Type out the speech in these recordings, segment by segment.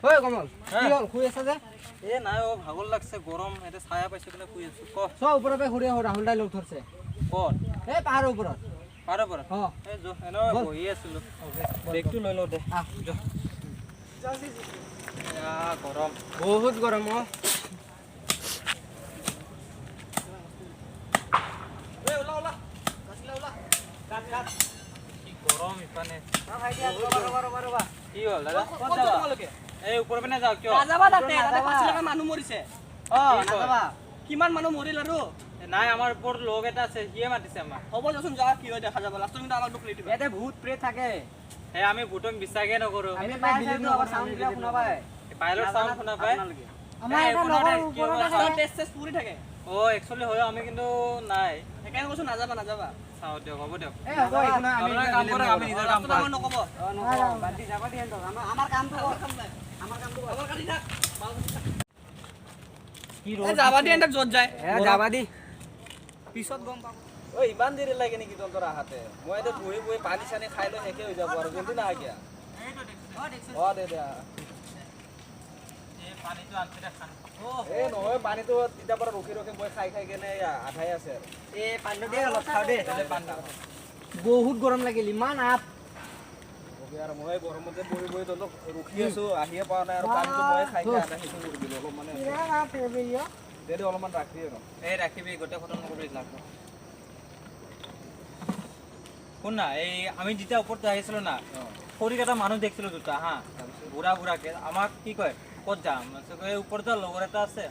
ওই কমল কি হল শুই আছা যে এ নাই ও ভাগৰ লাগছে গৰম এতে ছায়া পাইছো কিনে শুই আছো ক সব ওপৰৰ পৰা ঘূৰি ৰাহুল দাই লগ ধৰছে ক'ত এই পাহাৰৰ ওপৰত পাৰৰ পৰা অ এ যো এনে বহি আছিলো বেগটো লৈ লও দে আহ যো গৰম বহুত গৰম অ এই ওলা ওলা কাছিলা ওলা কাট কাট কি গৰম ইপানে ভাই দিয়া ৰবা কি হ'ল দাদা ক'ত যাবা তোমালোকে এই ওপৰ পিনে যাও কিয় নাযাবা তাতে তাতে 5 লাখ মানুহ মৰিছে অ নাযাবা কিমান মানুহ মৰিল আৰু নাই আমাৰ ওপৰত লগ এটা আছে সিয়ে মাতিছে আমাক হ'ব যাচোন যা কি হয় দেখা যাব লাষ্টত কিন্তু আমাক দুখ লিটিবা ইয়াতে ভূত প্ৰেত থাকে এই আমি ভূতক বিশ্বাসে নকৰো আমি বিলিভ নকৰো সাউন্ড দিয়া শুনা পায় পাইলট সাউন্ড শুনা পায় আমাৰ এটা লগৰ ওপৰত টেষ্ট পুৰি থাকে ও একচুয়ালি হয় আমি কিন্তু নাই সেইকাৰণে কৈছো নাযাবা নাযাবা চাও দিয়ক হ'ব দিয়ক এই হ'ব একো নাই আমি কাম কৰক আমি নিজৰ কাম আমাৰ নকব নকব বাদি যাবা দি আমাৰ কামটো আমাৰ কামটো আমাৰ কাটি থাক কি এ যাবা দি এন্ডক জত যায় এ যাবা দি পিছত গম পাব ঐ ইমান দেৰি লাগে নেকি তহঁতৰ আহাতে মই এতিয়া বহি বহি পানী চানী খাই লৈ শেষে হৈ যাব আৰু জলদি নাহে কিয়া অ দে দে এই পানীটো আনতে খান এই নহয় পানীটো তেতিয়া পৰা ৰখি ৰখি মই খাই খাই কেনে আধাই আছে আৰু এ পানী দে অলপ খাও দে তাহলে পানী বহুত গৰম লাগিল ইমান আপ ৰখি আৰু মই গৰমতে বহি বহি তহঁতক ৰখি আছো আহিয়ে পোৱা নাই আৰু পানীটো মই খাই খাই আধা শেষ কৰি দিলোঁ অলপ মানে দে দে অলপমান ৰাখি আৰু এই ৰাখিবি গোটেই খতম নকৰি লাগ শুন না এই আমি যেতিয়া ওপৰত আহিছিলো না সৰু এটা মানুহ দেখিছিলো দুটা হা বুঢ়া বুঢ়াকে আমাক কি কয় ক'ত যাম এই ওপৰত লগৰ এটা আছে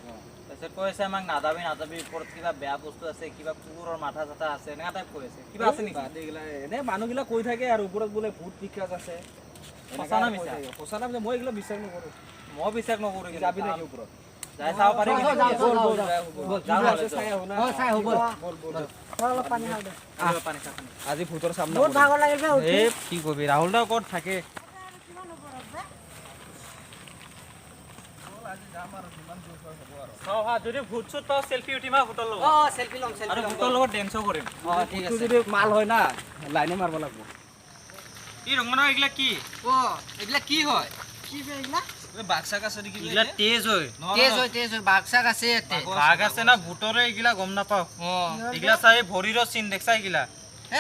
তাৰপিছত কৈ আছে আমাক নাযাবি নাযাবি ওপৰত কিবা বেয়া বস্তু আছে কিবা কুকুৰৰ মাথা চাথা আছে এনেকুৱা টাইপ কৈ আছে কিবা আছে নেকি এনে মানুহবিলাক কৈ থাকে আৰু ওপৰত বোলে ভূত পিকাজ আছে সঁচা না মিছা সঁচা না মই এইবিলাক বিশ্বাস নকৰোঁ মই বিশ্বাস নকৰো যাবি নেকি ওপৰত যাই চাব পাৰি আজি ভূতৰ চাম এই কি কবি ৰাহুল দা ক'ত থাকে যদি ভূত চুত পাওঁ চেলফি উঠিম ভূতৰ লগত সেলফি লম আৰু ভূতৰ লগত ডেন্সো কৰিম ঠিক ভূতটো যদি মাল হয় না লাইনে মাৰিব লাগিব এই ৰঙমনা এইগিলা কি এগুলা কি হয় কি এগুলা বাঘ চাক আছে নেকি এইগিলা তেজ হয় তেজ হয় বাঘ চাক আছে ইয়াতে বাঘ আছে না ভূতৰে এইগিলা গম নাপাওঁ এইগিলা চাই ভৰিৰ চিন দেখছা এইগিলা এ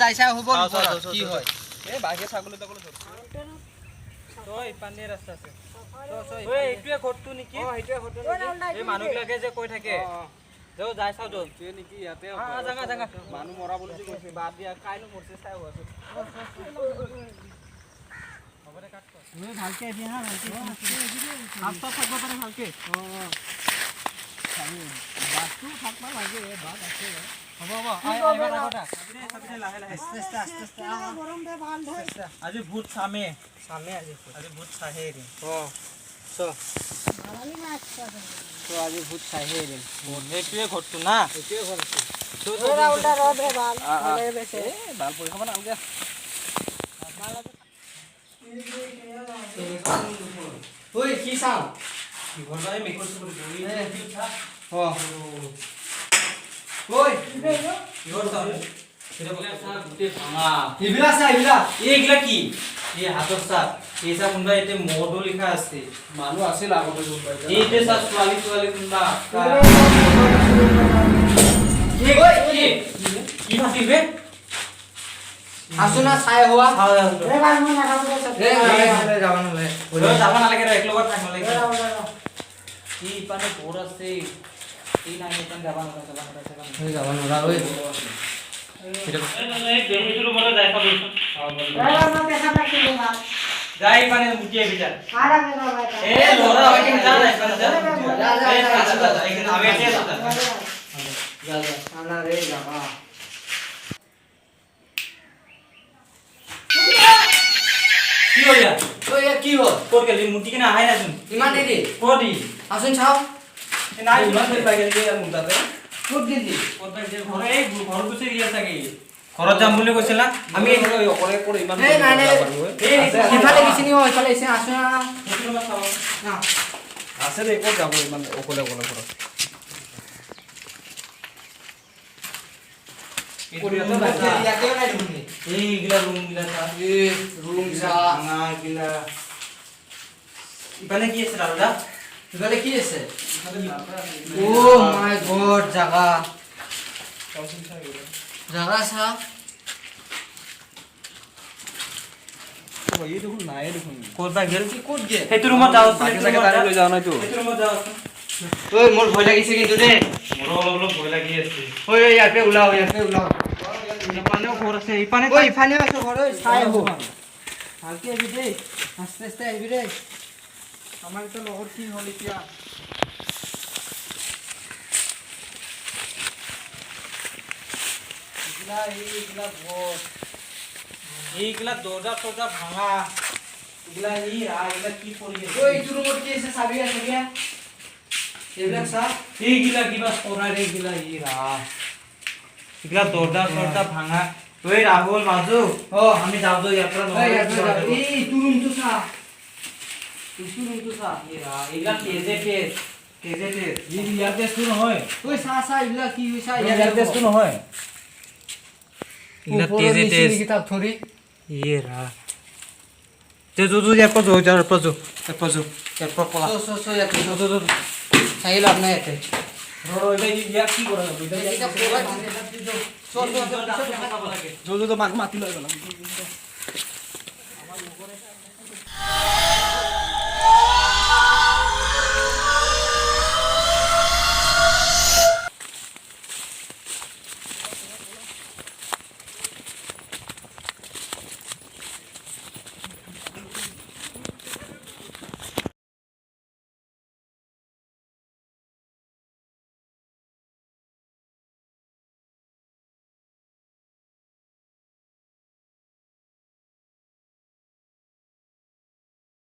যাইছা হ'ব কি হয় এই বাঘে ছাগলী তাগলী ধৰিছে তই পানী ৰাস্তা আছে এইটোৱে ঘৰটো নেকি এই মানুহবিলাকে যে কৈ থাকে যাও যাই চাও যাও নেকি ইয়াতে জাগা জাগা মানুহ মৰা বুলি যে কৈছে বাদ দিয়া কাইনো মৰছে চাই হোৱাছে ভালকে দিয়া ভালকে আস্তা থাকব পাৰে ভালকে বাছটো থাকবা লাগে বাঘ আছে হ'ব আজি ভূত চামে আজি ভূত চাহে এৰিম আজি ভূত চাইহে এদিন সেইটোৱে ঘৰটো না এইটোৱে ঘৰ আছে ভাল পৰি খাব নালাগে ঐ কি চাও কি ঘৰটো এই মেকুৰী চুকুৰী বহি ঐ কিহৰ চাওঁ সেটা বলে চা গোটেই ভাঙা এইবিলাক চা এইবিলাক এইগিলা কি এই হাতৰ চাপ এই চা কোনবা এতে মডো লিখা আছে মানুহ আছিল আগতে এইতে চা ছোৱালী ছোৱালী কোনবা কি ভাবিবে আসুনা চাই হোৱা যাব নালাগে এক লগত থাক নালাগে কি পানে ঘৰ আছে এই নাই এখান যাব নালাগে যাব নোৱাৰা ঐ যাই পানে মুটিয়ে বিচার এ লোরা ওইখানে যা না এখানে আমি এসে যা আনা রে যাবা কি হইয়া ঐ কি হল কোর গেলি মুটি কিনা আহাই না শুন ইমান দেৰি কোডি আসুন চাও নাই ইমান দিন লাগে যে মুটাতে ক'ত গেলি কোডা যে ঘরে এই ঘর গুছে গিয়া থাকে ঘৰত যাম বুলি কৈছিল না আমি অকলে কৰি ইমান এই নাই নাই এই সিফালে গেছিনি ও ইফালে এসে আসুন না আছে দে ক'ত যাব ইমান অকলে অকলে ঘৰত ইয়াতে নাই দেখোন এই গিলা রুম গিলা তা রুম যা না গিলা ইফালে কি আছে দাদা? ইফালে কি আছে? ও মাই গড, জাগা জাগা চা। এই দেখোন নাই দেখোন ক'ত বা গেল? কি ক'ত গে? সেইটো ৰুমত যাওঁ, বাকী চাগে তাৰে লৈ যাওঁ নাইতো সেইটো ৰুমত যাওঁ। ঐ মোৰ ভয় লাগিছে কিন্তু দেই। মোৰো অলপ ভয় লাগি আছে। ঐ ইয়াৰ পৰা ওলাও, ইয়াৰ পৰা ওলাও। ইপানেও ঘৰ আছে, ইপানে ঐ ইফালে আছো ঘৰ, ঐ চাই আহো। ভালকে আহিবি দেই, আস্তে আস্তে আহিবি দেই। আমাৰ এতিয়া লগৰ কি হ'ল এতিয়া এইবিলাক ঘৰ এইগিলা দৰ্জা চৰ্জা ভাঙা, এইগিলা এইগিলা কি কৰি ঐ এইটো ৰুমত কি আছে চাবি আছে কিয়া? এইবিলাক চা। এইগিলা কিবা চৰাই এইগিলা এইগিলা দৰ্জা চৰ্জা ভাঙা। ঐ ৰাহুল মাজু, আমি যাওঁ তো ইয়াৰ পৰা ঐ ইয়াৰ পৰা যাওঁ। এই এইটো ৰুমটো চা, এইটো ৰুমটো চা। এইগিলা তেজে তেজ, তেজে তেজ। ইয়াৰ টেষ্টটো নহয় ঐ চা চা এইবিলাক কি হৈছে? ইয়াৰ টেষ্টটো নহয় এইগিলা তেজে তেজ। কিতাপ ধৰি ते जो यार पर जो यार पर जो यार पर पला চো ইয়াতে চাই লাভ নাই ইয়াতে। ইয়াক কি কৰা যাব এইকেইটা পলাই দিছে, চো চো চো মাক মাতি লৈ গ'ল